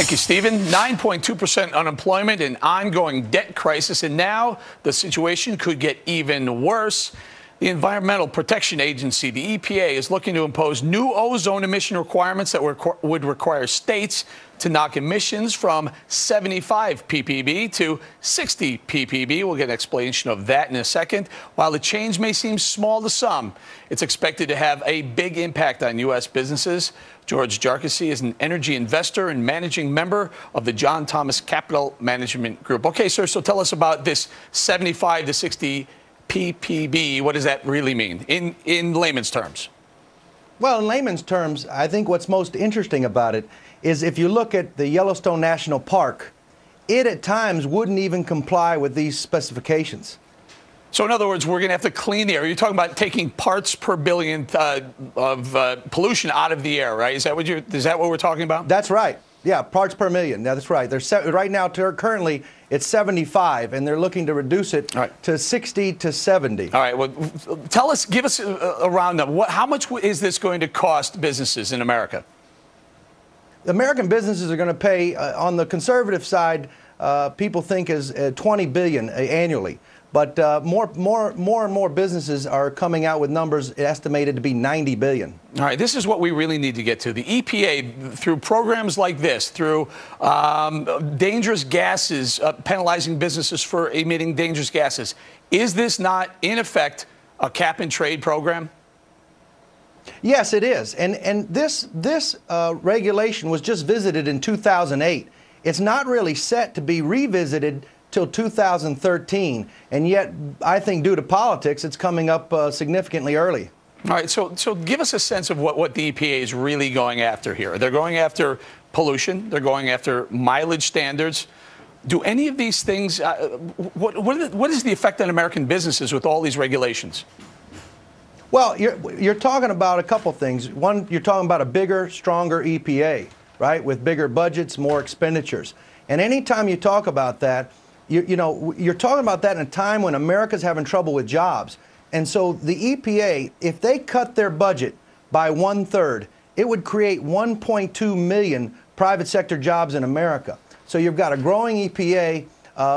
Thank you, Stephen. 9.2% unemployment, an ongoing debt crisis, and now the situation could get even worse. The Environmental Protection Agency, the EPA, is looking to impose new ozone emission requirements that would require states to knock emissions from 75 ppb to 60 ppb. We'll get an explanation of that in a second. While the change may seem small to some, it's expected to have a big impact on U.S. businesses. George Jarkesy is an energy investor and managing member of the John Thomas Capital Management Group. Okay, sir, so tell us about this 75 to 60 ppb. What does that really mean in layman's terms? Well, in layman's terms, I think what's most interesting about it is if you look at the Yellowstone National Park, it at times wouldn't even comply with these specifications. So in other words, we're going to have to clean the air. You're talking about taking parts per billion of pollution out of the air, right? Is that what we're talking about? That's right. Yeah, parts per million. Yeah, that's right. Right now, currently, it's 75, and they're looking to reduce it to 60 to 70. All right. Well, give us a roundup. How much is this going to cost businesses in America? The American businesses are going to pay, on the conservative side, people think is $20 billion annually. But more and more businesses are coming out with numbers estimated to be $90 billion. All right, this is what we really need to get to. The EPA, through programs like this, through dangerous gases, penalizing businesses for emitting dangerous gases, is this not, in effect, a cap-and-trade program? Yes, it is. And this regulation was just visited in 2008. It's not really set to be revisited till 2013, and yet I think due to politics it's coming up significantly early. All right, so give us a sense of what the EPA is really going after here. They're going after pollution, they're going after mileage standards. Do any of these things, what is the effect on American businesses with all these regulations? Well, you're talking about a couple things. One, you're talking about a bigger, stronger EPA, right, with bigger budgets, more expenditures. And anytime you talk about that, you're talking about that in a time when America's having trouble with jobs. And so the EPA, if they cut their budget by 1/3, it would create 1.2 million private sector jobs in America. So you've got a growing EPA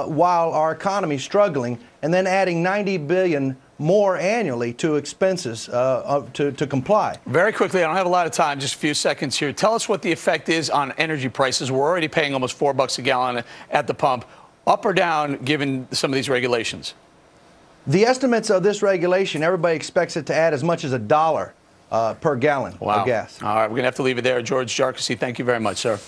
while our economy's struggling, and then adding $90 billion more annually to expenses to comply. Very quickly, I don't have a lot of time, just a few seconds here. Tell us what the effect is on energy prices. We're already paying almost $4 a gallon at the pump. Up or down, given some of these regulations? The estimates of this regulation, everybody expects it to add as much as $1 per gallon of gas. All right, we're going to have to leave it there. George Jarkesy, thank you very much, sir.